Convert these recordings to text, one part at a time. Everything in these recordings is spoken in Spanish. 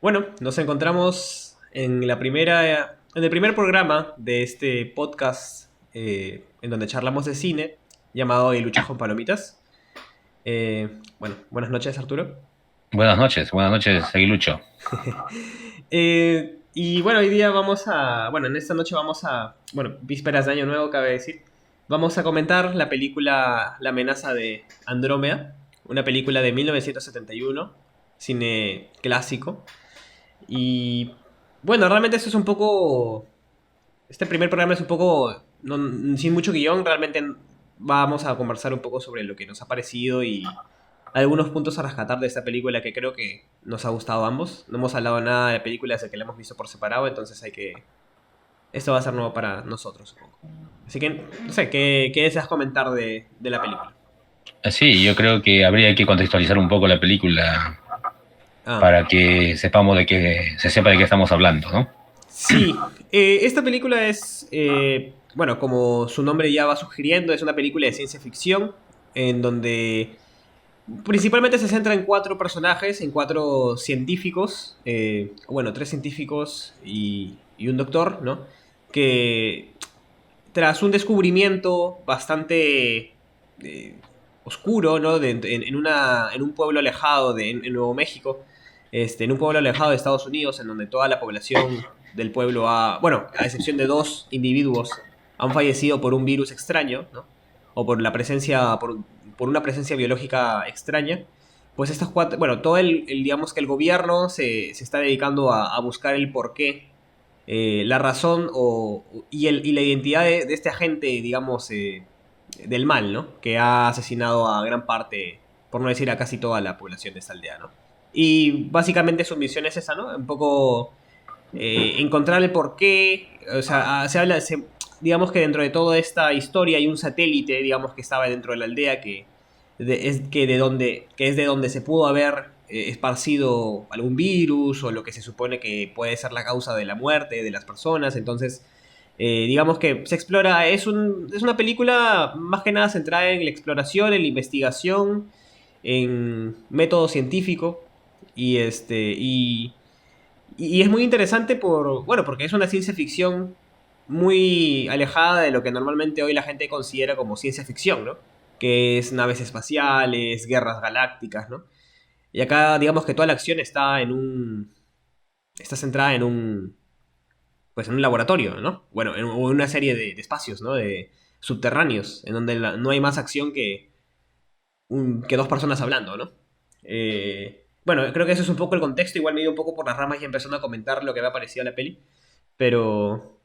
Bueno, nos encontramos en el primer programa de este podcast en donde charlamos de cine, llamado Luchas con Palomitas. Bueno, buenas noches, Arturo. Buenas noches, Aguilucho. Y bueno, hoy día bueno, en esta noche bueno, vísperas de Año Nuevo, cabe decir, vamos a comentar la película La amenaza de Andrómeda, una película de 1971, cine clásico. Y bueno, realmente esto es un poco. Este primer programa es un poco. Sin mucho guión, realmente vamos a conversar un poco sobre lo que nos ha parecido y algunos puntos a rescatar de esta película que creo que nos ha gustado a ambos. No hemos hablado nada de la película desde que la hemos visto por separado, entonces hay que. Esto va a ser nuevo para nosotros, supongo. Así que, no sé, ¿qué deseas comentar de la película? Sí, yo creo que habría que contextualizar un poco la película Ah, para que sepamos se sepa de qué estamos hablando, ¿no? sí, esta película es, bueno, como su nombre ya va sugiriendo, es una película de ciencia ficción en donde principalmente se centra en cuatro personajes, en cuatro científicos, bueno, tres científicos y un doctor, ¿no? Que tras un descubrimiento bastante eh, oscuro, ¿no? En un pueblo alejado en Nuevo México, en un pueblo alejado de Estados Unidos, en donde toda la población del pueblo bueno, a excepción de dos individuos, han fallecido por un virus extraño, ¿no? O por por una presencia biológica extraña. Pues estas cuatro, bueno, digamos que el gobierno se está dedicando a buscar el porqué, la razón y la identidad de este agente, digamos, del mal, ¿no? Que ha asesinado a gran parte, por no decir a casi toda la población de esta aldea, ¿no? Y básicamente su misión es esa, ¿no? Un poco encontrar el porqué, o sea, digamos que dentro de toda esta historia hay un satélite, digamos, que estaba dentro de la aldea que es de donde se pudo haber esparcido algún virus o lo que se supone que puede ser la causa de la muerte de las personas. Entonces, digamos que se explora, es una película más que nada centrada en la exploración, en la investigación, en método científico y es muy interesante bueno, porque es una ciencia ficción muy alejada de lo que normalmente hoy la gente considera como ciencia ficción, ¿no? Que es naves espaciales, guerras galácticas, ¿no? Y acá, digamos que toda la acción está centrada pues en un laboratorio, ¿no? Bueno, en una serie de espacios, ¿no? De subterráneos, en donde no hay más acción que dos personas hablando, ¿no? Bueno, creo que eso es un poco el contexto. Igual me dio un poco por las ramas y empezando a comentar lo que me ha parecido la peli. Pero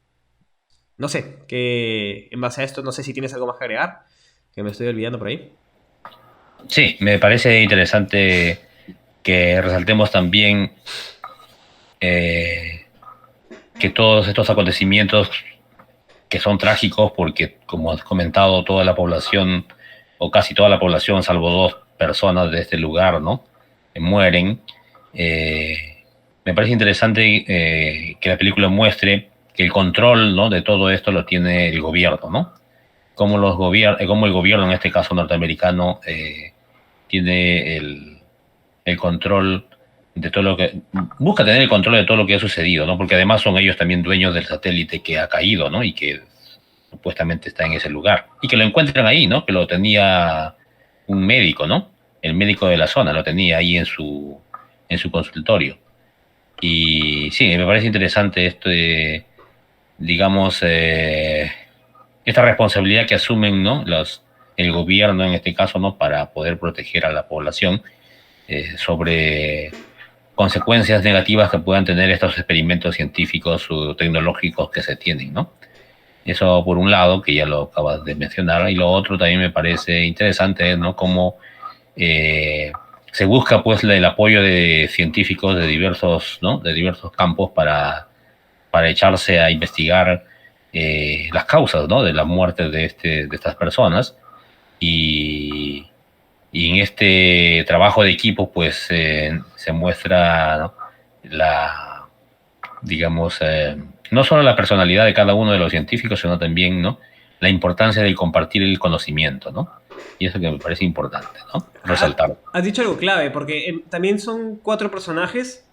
no sé, que en base a esto, no sé si tienes algo más que agregar, que me estoy olvidando por ahí. Sí, me parece interesante que resaltemos también eh, que todos estos acontecimientos que son trágicos porque, como has comentado, toda la población, o casi toda la población, salvo dos personas de este lugar, ¿no? Mueren. Eh, Me parece interesante que la película muestre que el control, ¿no?, de todo esto lo tiene el gobierno, ¿no? Como el gobierno, en este caso norteamericano, tiene el control de todo lo que busca tener el control de todo lo que ha sucedido, ¿no? Porque además son ellos también dueños del satélite que ha caído, ¿no? Y que supuestamente está en ese lugar. Y que lo encuentran ahí, ¿no? Que lo tenía un médico, ¿no? El médico de la zona lo tenía ahí en su consultorio. Y sí, me parece interesante digamos, esta responsabilidad que asumen, ¿no? El gobierno en este caso, ¿no? Para poder proteger a la población sobre consecuencias negativas que puedan tener estos experimentos científicos o tecnológicos que se tienen, ¿no? Eso por un lado, que ya lo acabas de mencionar, y lo otro también me parece interesante, ¿no? Cómo eh, se busca pues el apoyo de científicos de diversos, ¿no?, de diversos campos para echarse a investigar las causas, ¿no?, de la muerte de estas personas. Y, y en este trabajo de equipo pues se muestra, ¿no?, la, digamos, no solo la personalidad de cada uno de los científicos, sino también, ¿no?, la importancia de compartir el conocimiento, ¿no? Y eso que me parece importante, ¿no? Resaltar. Has dicho algo clave, porque también son cuatro personajes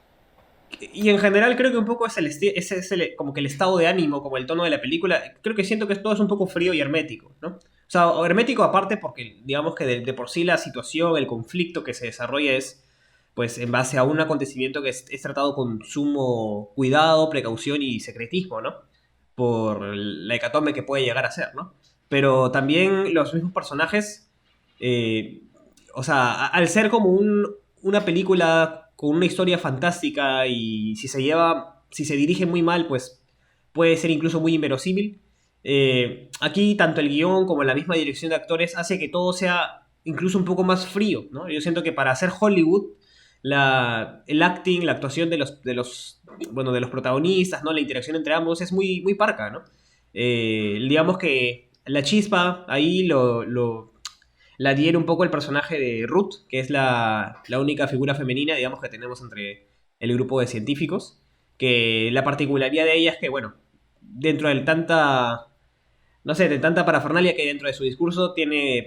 Y en general creo que un poco ese es como que el estado de ánimo, como el tono de la película. Creo que siento que todo es un poco frío y hermético, ¿no? O sea, hermético aparte porque digamos que de por sí la situación, el conflicto que se desarrolla es pues en base a un acontecimiento que es tratado con sumo cuidado, precaución y secretismo, ¿no? Por la hecatombe que puede llegar a ser, ¿no? Pero también los mismos personajes, eh, o sea, al ser como una película con una historia fantástica y si se dirige muy mal, pues puede ser incluso muy inverosímil. Aquí tanto el guión como la misma dirección de actores hace que todo sea incluso un poco más frío, ¿no? Yo siento que para hacer Hollywood, el acting, la actuación bueno, de los protagonistas, ¿no? La interacción entre ambos es muy parca, ¿no? Digamos que la chispa ahí la diera un poco el personaje de Ruth, que es la única figura femenina, digamos, que tenemos entre el grupo de científicos, que la particularidad de ella es que, bueno, dentro de tanta, no sé, de tanta parafernalia que hay dentro de su discurso,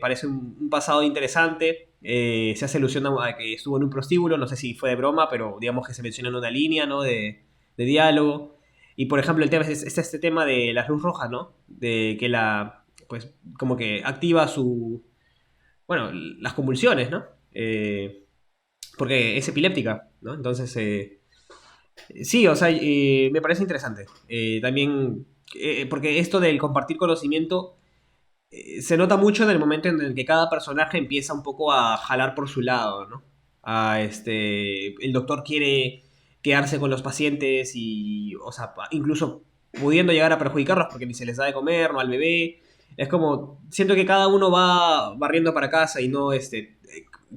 parece un pasado interesante, se hace alusión a que estuvo en un prostíbulo, no sé si fue de broma, pero digamos que se menciona en una línea, ¿no? De diálogo. Y por ejemplo, el tema es este tema de la luz roja, ¿no? De que pues, como que activa bueno, las convulsiones, ¿no? Porque es epiléptica, ¿no? Entonces, sí, o sea, me parece interesante. También, porque esto del compartir conocimiento se nota mucho en el momento en el que cada personaje empieza un poco a jalar por su lado, ¿no? El doctor quiere quedarse con los pacientes y, o sea, incluso pudiendo llegar a perjudicarlos porque ni se les da de comer, no al bebé. Es como, siento que cada uno va barriendo para casa y no,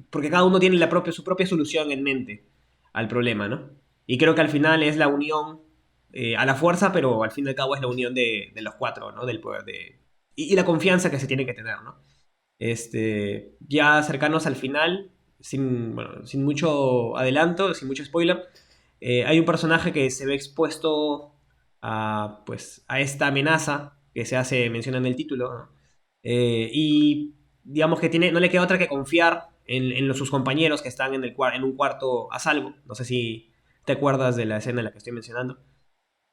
porque cada uno tiene su propia solución en mente al problema, ¿no? Y creo que al final es la unión a la fuerza, pero al fin y al cabo es la unión de los cuatro, ¿no? Del poder y la confianza que se tiene que tener, ¿no? Ya cercanos al final, bueno, sin mucho adelanto, sin mucho spoiler, hay un personaje que se ve expuesto pues, a esta amenaza que se hace mención en el título, ¿no? Y digamos que no le queda otra que confiar en sus compañeros que están en un cuarto a salvo. No sé si te acuerdas de la escena en la que estoy mencionando.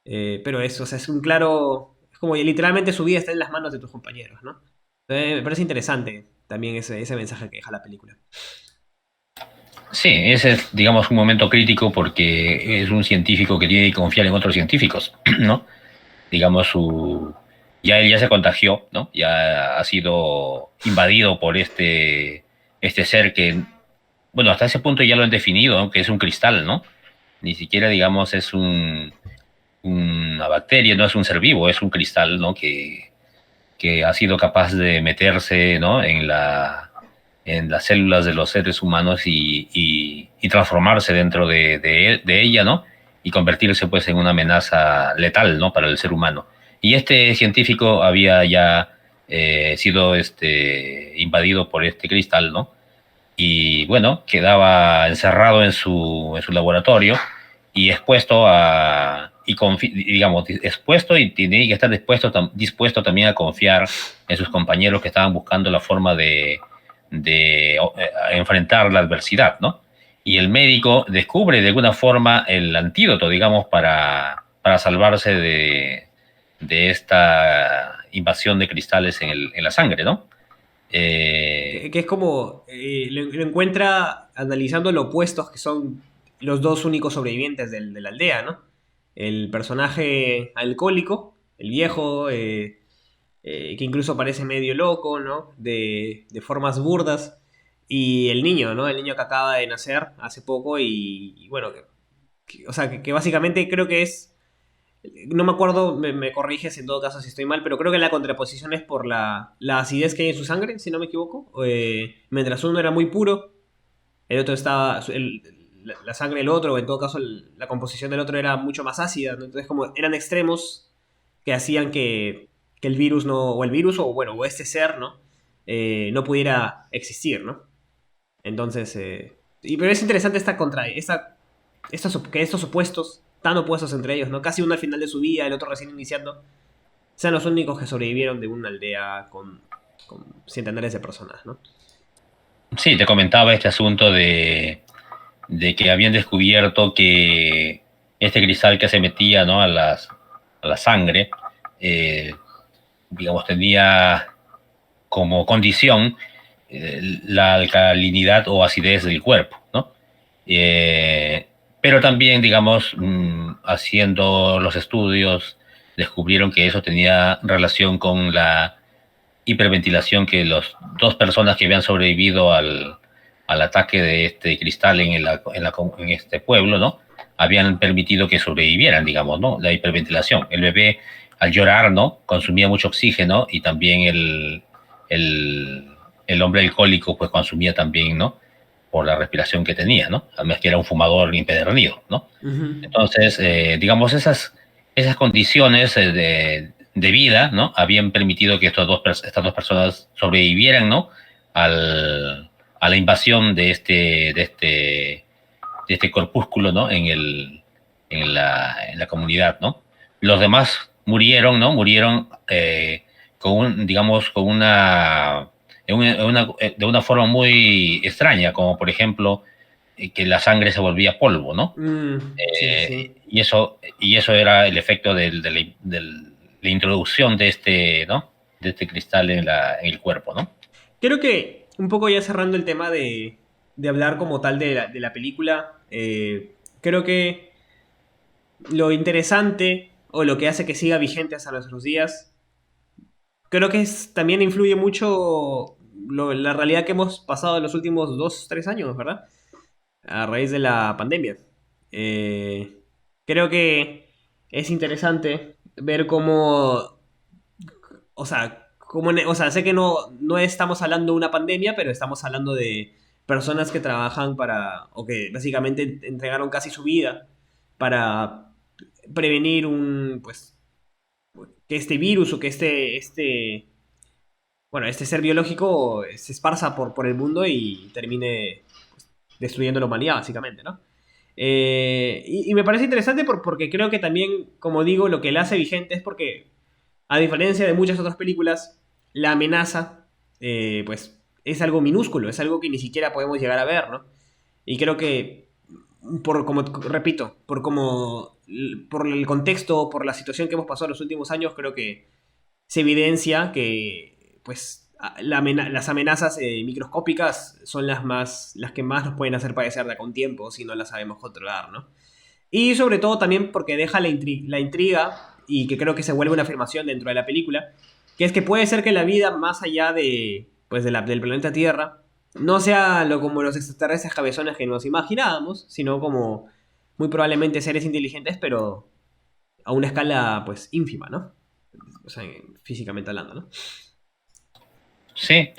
Pero eso, o sea, es un claro. Es como que literalmente su vida está en las manos de tus compañeros, ¿no? Me parece interesante también ese mensaje que deja la película. Sí, ese es, digamos, un momento crítico porque es un científico que tiene que confiar en otros científicos, ¿no? Digamos, ya él ya se contagió, ¿no? Ya ha sido invadido por este ser que, bueno, hasta ese punto ya lo han definido, ¿no? Que es un cristal, ¿no? Ni siquiera, digamos, es una bacteria, no es un ser vivo, es un cristal, ¿no? Que ha sido capaz de meterse, ¿no? En las células de los seres humanos y transformarse dentro de ella, ¿no? Y convertirse pues en una amenaza letal, ¿no? Para el ser humano. Y este científico había ya sido invadido por este cristal, ¿no? Y bueno, quedaba encerrado en su laboratorio y expuesto digamos, expuesto y tiene que estar dispuesto también a confiar en sus compañeros que estaban buscando la forma de enfrentar la adversidad, ¿no? Y el médico descubre de alguna forma el antídoto, digamos, para salvarse de esta invasión de cristales en la sangre, ¿no? Que es como. Lo encuentra analizando lo opuestos que son los dos únicos sobrevivientes de la aldea, ¿no? El personaje alcohólico, el viejo, que incluso parece medio loco, ¿no? De formas burdas. Y el niño, ¿no? El niño que acaba de nacer hace poco y bueno, o sea, que básicamente creo que es. No me acuerdo, me corriges en todo caso si estoy mal, pero creo que la contraposición es por la acidez que hay en su sangre, si no me equivoco. Mientras uno era muy puro, el otro estaba. La sangre del otro, o en todo caso la composición del otro era mucho más ácida, ¿no? Entonces, como eran extremos que hacían que el virus no. O el virus, o bueno, o este ser, ¿no? No pudiera existir, ¿no? Entonces. Pero es interesante que estos opuestos, tan opuestos entre ellos, ¿no? Casi uno al final de su vida, el otro recién iniciando, sean los únicos que sobrevivieron de una aldea con centenares de personas, ¿no? Sí, te comentaba este asunto de que habían descubierto que este cristal que se metía, ¿no? A la sangre, eh, digamos, tenía como condición la alcalinidad o acidez del cuerpo, ¿no? Eh, pero también, digamos, haciendo los estudios, descubrieron que eso tenía relación con la hiperventilación que las dos personas que habían sobrevivido al ataque de este cristal en este pueblo, ¿no? Habían permitido que sobrevivieran, digamos, ¿no? La hiperventilación. El bebé, al llorar, ¿no? Consumía mucho oxígeno y también el, el hombre alcohólico, pues consumía también, ¿no? Por la respiración que tenía, ¿no? Además que era un fumador impedernido, ¿no? Ujú. Entonces, digamos, esas condiciones de vida, ¿no? Habían permitido que estas dos personas sobrevivieran, ¿no? A la invasión de este corpúsculo, ¿no? En la comunidad, ¿no? Los demás murieron, ¿no? Murieron digamos, de una forma muy extraña, como por ejemplo que la sangre se volvía polvo, ¿no? Sí, sí, sí. Y eso era el efecto de la introducción ¿no? De este cristal en el cuerpo, ¿no? Creo que un poco ya cerrando el tema de hablar como tal de la película, creo que lo interesante o lo que hace que siga vigente hasta nuestros días, creo que también influye mucho la realidad que hemos pasado en los últimos 2, 3 años, ¿verdad? A raíz de la pandemia. Eh, Creo que es interesante ver cómo, o sea, o sea, sé que no estamos hablando de una pandemia, pero estamos hablando de personas que trabajan o que básicamente entregaron casi su vida para prevenir pues, que este virus o que bueno, este ser biológico se esparza por el mundo y termine pues, destruyendo la humanidad, básicamente, ¿no? Y me parece interesante porque creo que también, como digo, lo que la hace vigente es porque, a diferencia de muchas otras películas, la amenaza, pues, es algo minúsculo, es algo que ni siquiera podemos llegar a ver, ¿no? Y creo que, como repito, por el contexto, por la situación que hemos pasado en los últimos años, creo que se evidencia que, pues, las amenazas microscópicas son las que más nos pueden hacer padecer de acá a un tiempo si no las sabemos controlar, ¿no? Y sobre todo también porque deja la intriga y que creo que se vuelve una afirmación dentro de la película, que es que puede ser que la vida más allá pues del planeta Tierra no sea como los extraterrestres cabezones que nos imaginábamos, sino como muy probablemente seres inteligentes, pero a una escala pues ínfima, ¿no? O sea, físicamente hablando, ¿no? Sí,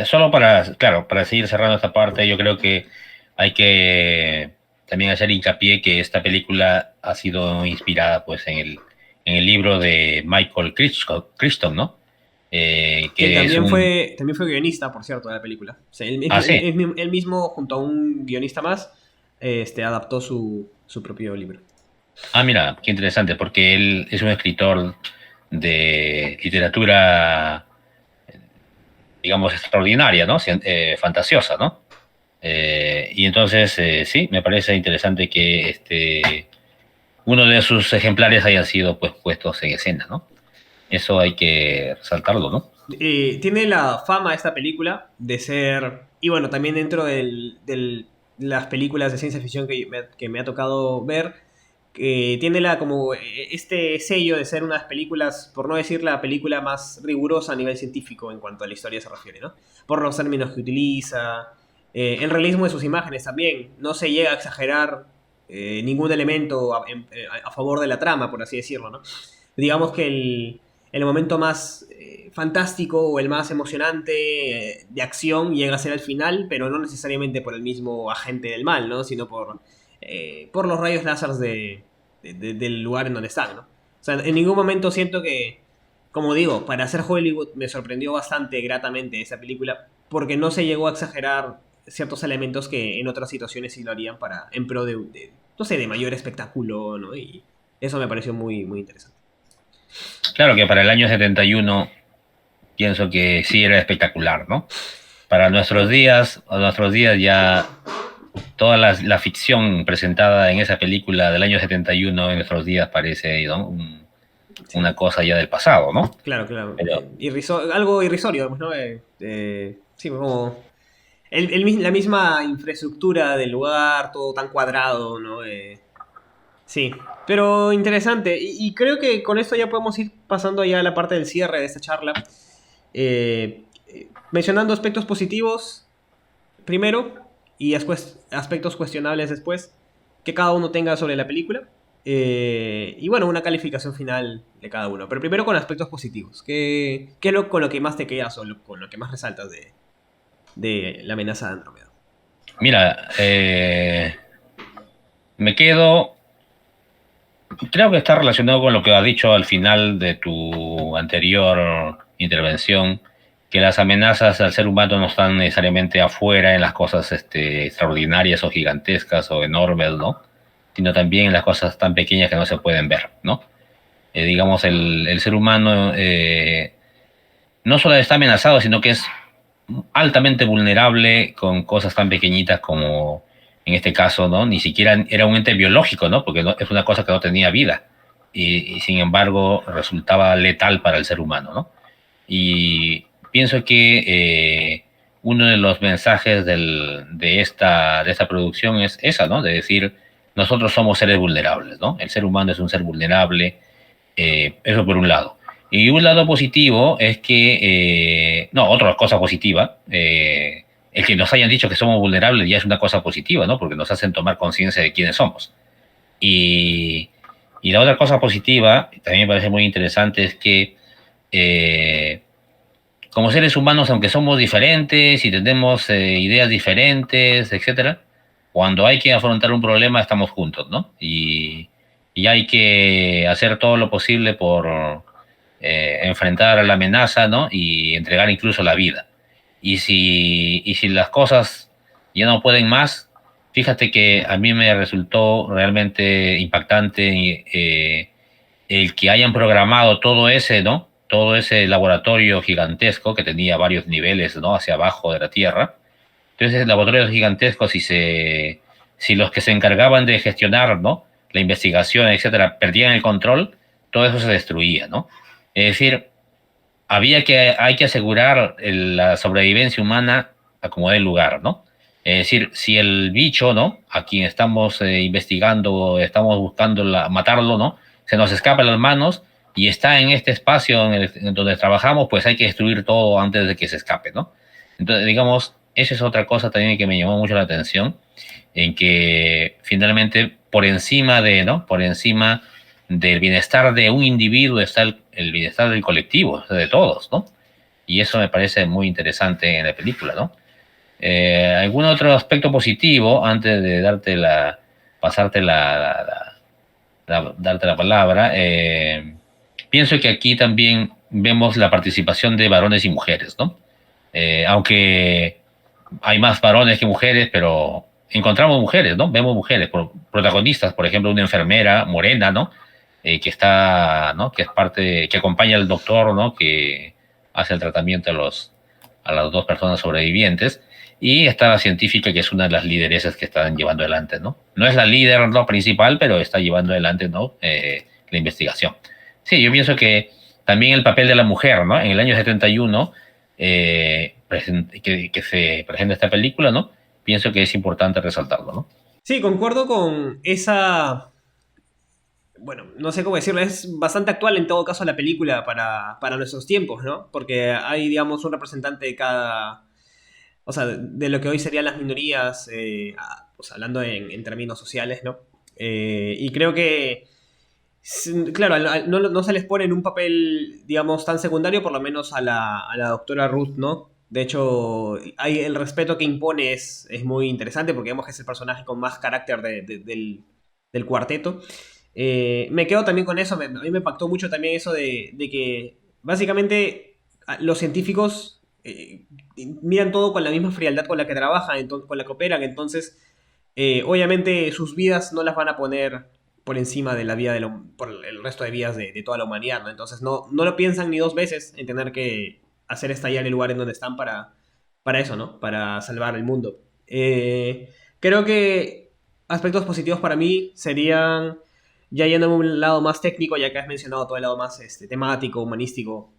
solo claro, para seguir cerrando esta parte, yo creo que hay que también hacer hincapié que esta película ha sido inspirada pues en el libro de Michael Crichton, ¿no? Que Que es un... también fue guionista, por cierto, de la película. O sea, Ah, sí. él mismo, junto a un guionista más, adaptó su propio libro. Ah, mira, qué interesante, porque él es un escritor de literatura, digamos, extraordinaria, ¿no? Fantasiosa, ¿no? Y entonces, sí, me parece interesante que uno de sus ejemplares hayan sido pues puestos en escena, ¿no? Eso hay que resaltarlo, ¿no? Tiene la fama esta película de ser, y bueno, también dentro de las películas de ciencia ficción que me ha tocado ver, que tiene como este sello de ser unas películas, por no decir la película más rigurosa a nivel científico en cuanto a la historia se refiere, ¿no? Por los términos que utiliza, el realismo de sus imágenes también, no se llega a exagerar ningún elemento a favor de la trama, por así decirlo, ¿no? Digamos que el momento más fantástico o el más emocionante de acción llega a ser al final, pero no necesariamente por el mismo agente del mal, ¿no? Sino por los rayos láser del lugar en donde están, ¿no? O sea, en ningún momento siento que, como digo, para hacer Hollywood me sorprendió bastante gratamente esa película, porque no se llegó a exagerar ciertos elementos que en otras situaciones sí lo harían en pro no sé, de mayor espectáculo, ¿no? Y eso me pareció muy, muy interesante. Claro que para el año 71 pienso que sí era espectacular, ¿no? Para nuestros días ya la ficción presentada en esa película del año 71 en nuestros días parece, ¿no? Sí, Una cosa ya del pasado, ¿no? claro, claro. Pero Algo irrisorio, pues, ¿no? Sí, como la misma infraestructura del lugar, todo tan cuadrado, ¿no? Sí, pero interesante. Y creo que con esto ya podemos ir pasando ya a la parte del cierre de esta charla. Mencionando aspectos positivos primero y después aspectos cuestionables después que cada uno tenga sobre la película. Y bueno, una calificación final de cada uno. Pero primero con aspectos positivos. ¿Qué es con lo que más te quedas o con lo que más resaltas de la amenaza de Andrómeda? mira, me quedo, creo que está relacionado con lo que has dicho al final de tu anterior intervención, que las amenazas al ser humano no están necesariamente afuera en las cosas extraordinarias o gigantescas o enormes, ¿no? Sino también en las cosas tan pequeñas que no se pueden ver, ¿no? Digamos, el ser humano no solo está amenazado, sino que es altamente vulnerable con cosas tan pequeñitas como, en este caso, ¿no? Ni siquiera era un ente biológico, ¿no? Porque es una cosa que no tenía vida y sin embargo resultaba letal para el ser humano, ¿no? Y pienso que uno de los mensajes de esta producción es esa, ¿no? De decir, nosotros somos seres vulnerables, ¿no? El ser humano es un ser vulnerable, eso por un lado. Y un lado positivo es que, no, otra cosa positiva, el que nos hayan dicho que somos vulnerables ya es una cosa positiva, ¿no? Porque nos hacen tomar conciencia de quiénes somos. Y, y la otra cosa positiva, también me parece muy interesante, es que eh, como seres humanos, aunque somos diferentes y tenemos ideas diferentes, etcétera, cuando hay que afrontar un problema estamos juntos, ¿no? Y hay que hacer todo lo posible por enfrentar a la amenaza, ¿no? Y entregar incluso la vida. Y si las cosas ya no pueden más, fíjate que a mí me resultó realmente impactante el que hayan programado todo ese, ¿no? Todo ese laboratorio gigantesco que tenía varios niveles, ¿no? Hacia abajo de la Tierra. Entonces, el laboratorio gigantesco, si los que se encargaban de gestionar, ¿no? La investigación, etcétera, perdían el control, todo eso se destruía, ¿no? Es decir, hay que asegurar la sobrevivencia humana a como dé lugar, ¿no? Es decir, si el bicho, ¿no? A quien estamos investigando, estamos buscando matarlo, ¿no? Se nos escapa de las manos y está en este espacio en donde trabajamos, pues hay que destruir todo antes de que se escape, ¿no? Entonces, digamos, esa es otra cosa también que me llamó mucho la atención, en que finalmente por encima ¿no? Por encima del bienestar de un individuo está el bienestar del colectivo, de todos, ¿no? Y eso me parece muy interesante en la película, ¿no? ¿Algún otro aspecto positivo antes de pasarte darte la palabra? Pienso que aquí también vemos la participación de varones y mujeres, ¿no? Aunque hay más varones que mujeres, pero encontramos mujeres, ¿no? Vemos mujeres, protagonistas, por ejemplo, una enfermera morena, ¿no? Que está, ¿no? Que es parte, que acompaña al doctor, ¿no? Que hace el tratamiento a las dos personas sobrevivientes. Y está la científica, que es una de las lideresas que están llevando adelante, ¿no? No es la líder, ¿no? Principal, pero está llevando adelante, ¿no? La investigación. Sí, yo pienso que también el papel de la mujer, ¿no? En el año 71 que se presenta esta película, ¿no? Pienso que es importante resaltarlo, ¿no? Sí, concuerdo con esa. Bueno, no sé cómo decirlo, es bastante actual en todo caso la película para nuestros tiempos, ¿no? Porque hay, digamos, un representante de cada. O sea, de lo que hoy serían las minorías, pues hablando en términos sociales, ¿no? Y creo que. Claro, no se les pone en un papel, digamos, tan secundario, por lo menos a la doctora Ruth, ¿no? De hecho, el respeto que impone es muy interesante porque vemos que es el personaje con más carácter del cuarteto. Me quedo también con eso, a mí me impactó mucho también eso de que básicamente los científicos miran todo con la misma frialdad con la que trabajan, con la que operan, entonces obviamente sus vidas no las van a poner por encima de la vida por el resto de vidas de toda la humanidad, ¿no? Entonces no lo piensan ni dos veces en tener que hacer estallar el lugar en donde están para eso, ¿no? Para salvar el mundo. Creo que aspectos positivos para mí serían, ya yendo a un lado más técnico, ya que has mencionado todo el lado más temático, humanístico,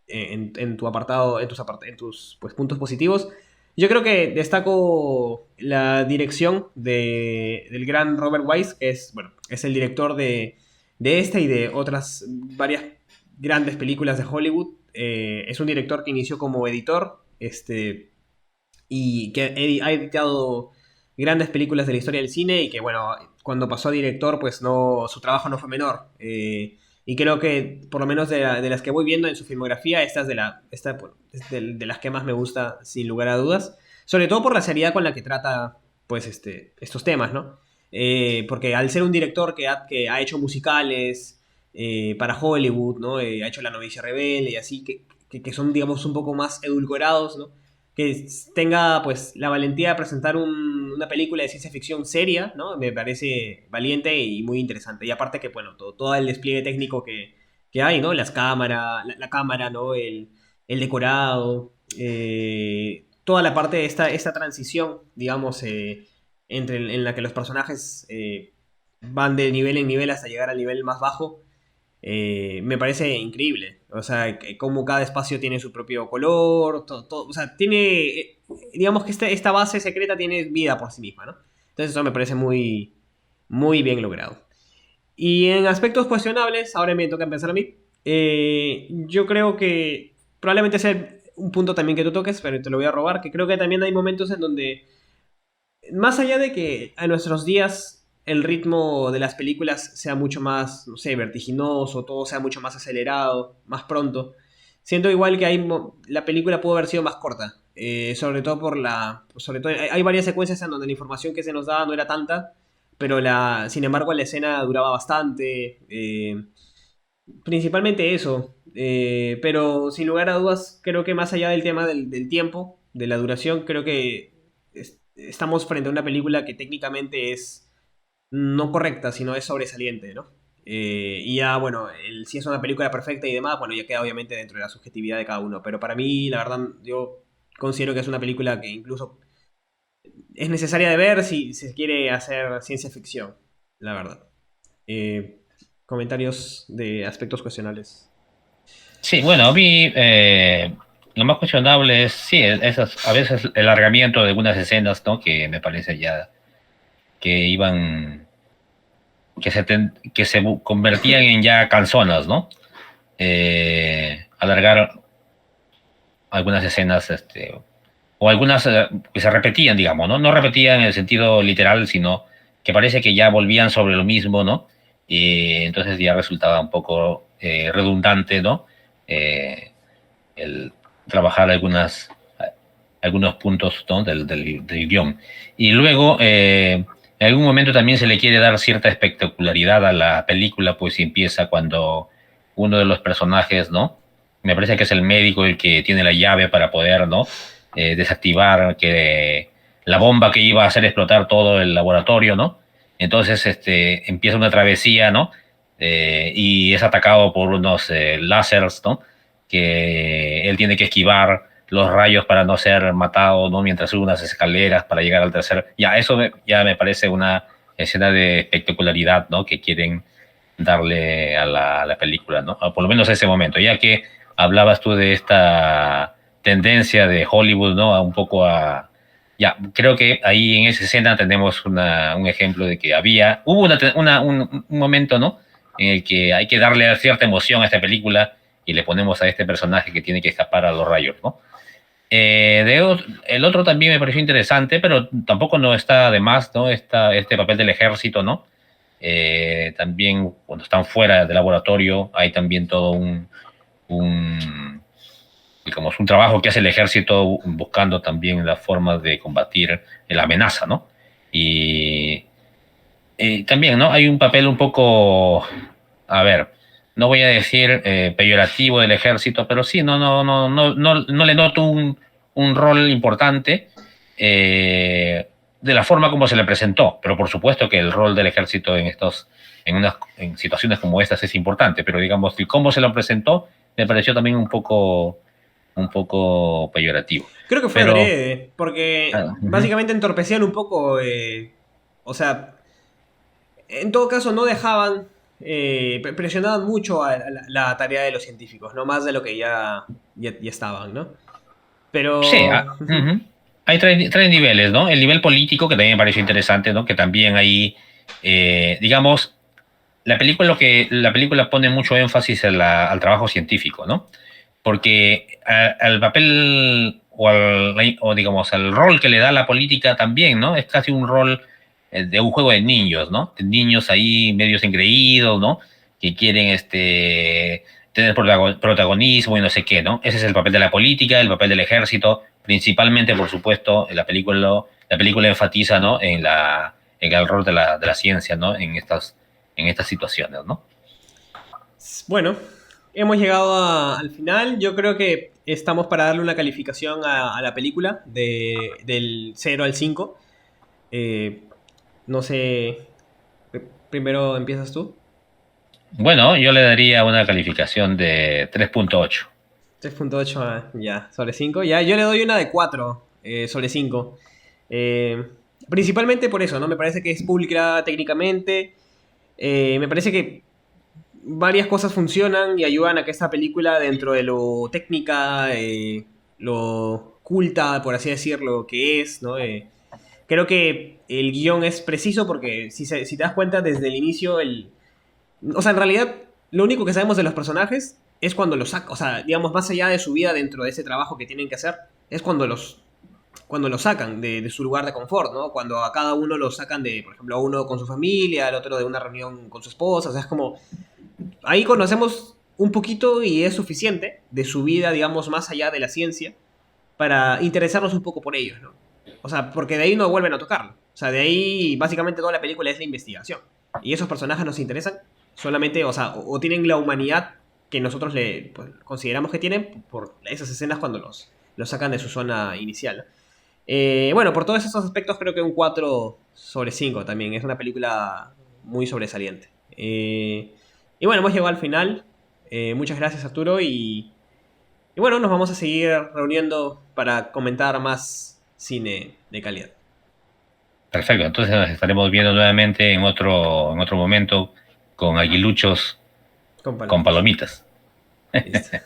en tu apartado, en tus pues, puntos positivos. Yo creo que destaco la dirección del gran Robert Wise, que es, bueno, es el director de esta y de otras varias grandes películas de Hollywood. Es un director que inició como editor, y que ha editado grandes películas de la historia del cine y que, bueno, cuando pasó a director, pues no, su trabajo no fue menor. Y creo que, por lo menos de las que voy viendo en su filmografía, bueno, es de las que más me gusta, sin lugar a dudas. Sobre todo por la seriedad con la que trata, pues, estos temas, ¿no? Porque al ser un director que ha hecho musicales para Hollywood, ¿no? Ha hecho La novicia rebelde y así, que son, digamos, un poco más edulcorados, ¿no? Que tenga pues la valentía de presentar una película de ciencia ficción seria, ¿no? Me parece valiente y muy interesante. Y aparte que, bueno, todo el despliegue técnico que hay, ¿no? Las cámaras, la cámara, ¿no? El decorado, toda la parte de esta transición, digamos, en la que los personajes van de nivel en nivel hasta llegar al nivel más bajo, me parece increíble. O sea, cómo cada espacio tiene su propio color, o sea, tiene, digamos que esta base secreta tiene vida por sí misma, ¿no? Entonces eso me parece muy, muy bien logrado. Y en aspectos cuestionables, ahora me toca empezar a mí, yo creo que probablemente sea un punto también que tú toques, pero te lo voy a robar, que creo que también hay momentos en donde más allá de que a nuestros días el ritmo de las películas sea mucho más, no sé, vertiginoso, todo sea mucho más acelerado, más pronto, siento igual que la película pudo haber sido más corta. Sobre todo sobre todo, hay varias secuencias en donde la información que se nos daba no era tanta, pero sin embargo la escena duraba bastante. Principalmente eso. Pero sin lugar a dudas, creo que más allá del tema del tiempo, de la duración, creo que estamos frente a una película que técnicamente es no correcta, sino es sobresaliente, ¿no? Y ya, bueno, si es una película perfecta y demás, bueno, ya queda obviamente dentro de la subjetividad de cada uno. Pero para mí, la verdad, yo considero que es una película que incluso es necesaria de ver si se quiere hacer ciencia ficción, la verdad. Eh, Comentarios de aspectos cuestionables. Sí, bueno, a mí lo más cuestionable es, sí, a veces el alargamiento de algunas escenas, ¿no? Que me parece ya que iban, que se convertían en ya canzonas, ¿no? Alargar algunas escenas, o algunas que se repetían, digamos, ¿no? No repetían en el sentido literal, sino que parece que ya volvían sobre lo mismo, ¿no? Y entonces ya resultaba un poco redundante, ¿no? Eh, el trabajar algunos puntos, ¿no? del guión. Y luego, en algún momento también se le quiere dar cierta espectacularidad a la película, pues empieza cuando uno de los personajes, ¿no? Me parece que es el médico el que tiene la llave para poder, ¿no? Desactivar la bomba que iba a hacer explotar todo el laboratorio, ¿no? Entonces, empieza una travesía, ¿no? Y es atacado por unos láseres, ¿no? Que él tiene que esquivar los rayos para no ser matado, ¿no? Mientras sube unas escaleras para llegar al tercer. Ya, ya me parece una escena de espectacularidad, ¿no? Que quieren darle a la película, ¿no? O por lo menos ese momento, ya que hablabas tú de esta tendencia de Hollywood, ¿no? A un poco a... Ya, creo que ahí en esa escena tenemos un ejemplo de que hubo un momento, ¿no? En el que hay que darle cierta emoción a esta película y le ponemos a este personaje que tiene que escapar a los rayos, ¿no? El otro también me pareció interesante, pero tampoco no está de más, ¿no? Este papel del ejército, ¿no? También cuando están fuera del laboratorio hay también todo un, digamos, un trabajo que hace el ejército buscando también las formas de combatir la amenaza, ¿no? Y también, ¿no? Hay un papel un poco, a ver, no voy a decir peyorativo del ejército, pero sí, no le noto un rol importante de la forma como se le presentó, pero por supuesto que el rol del ejército en situaciones como estas es importante, pero digamos, cómo se lo presentó me pareció también un poco un poco peyorativo. Creo que fue Pero, adrede, porque ujú. básicamente entorpecían un poco, o sea, en todo caso no dejaban, presionaban mucho a la tarea de los científicos, no más de lo que ya estaban, ¿no? Sí, Pero... ujú. ujú. Hay tres niveles, ¿no? El nivel político, que también me pareció interesante, ¿no? Que también ahí, digamos, la película pone mucho énfasis al trabajo científico, ¿no? Porque al papel o digamos al rol que le da la política también, ¿no? Es casi un rol de un juego de niños, ¿no? De niños ahí medios engreídos, ¿no? Que quieren tener protagonismo y no sé qué, ¿no? Ese es el papel de la política, el papel del ejército, principalmente, por supuesto, la película enfatiza, ¿no? En el rol de la ciencia, ¿no? En estas situaciones, ¿no? Bueno, hemos llegado al final. Yo creo que estamos para darle una calificación a la película del 0 al 5. Eh, no sé, primero empiezas tú. Bueno, yo le daría una calificación de 3.8. 3,8 ya, sobre 5. Ya, yo le doy una de 4 sobre 5. Eh, Principalmente por eso, ¿no? Me parece que es pulcra técnicamente. Me parece que varias cosas funcionan y ayudan a que esta película, dentro de lo técnica, lo culta, por así decirlo, que es, ¿no? Creo que el guión es preciso porque si te das cuenta desde el inicio, o sea, en realidad, lo único que sabemos de los personajes es cuando los saca, o sea, digamos, más allá de su vida dentro de ese trabajo que tienen que hacer, es cuando los sacan de su lugar de confort, ¿no? Cuando a cada uno lo sacan de, por ejemplo, a uno con su familia, al otro de una reunión con su esposa, o sea, es como, ahí conocemos un poquito y es suficiente de su vida, digamos, más allá de la ciencia, para interesarnos un poco por ellos, ¿no? O sea, porque de ahí no vuelven a tocarlo. O sea, de ahí básicamente toda la película es la investigación. Y esos personajes nos interesan solamente, o sea, o tienen la humanidad que nosotros pues, consideramos que tienen por esas escenas cuando los sacan de su zona inicial, ¿no? Bueno, por todos esos aspectos creo que un 4 sobre 5 también. Es una película muy sobresaliente. Y bueno, hemos llegado al final. Muchas gracias, Arturo. Y bueno, nos vamos a seguir reuniendo para comentar más cine de calidad. Perfecto, entonces nos estaremos viendo nuevamente en otro momento con aguiluchos Con con palomitas. palomitas. Listo.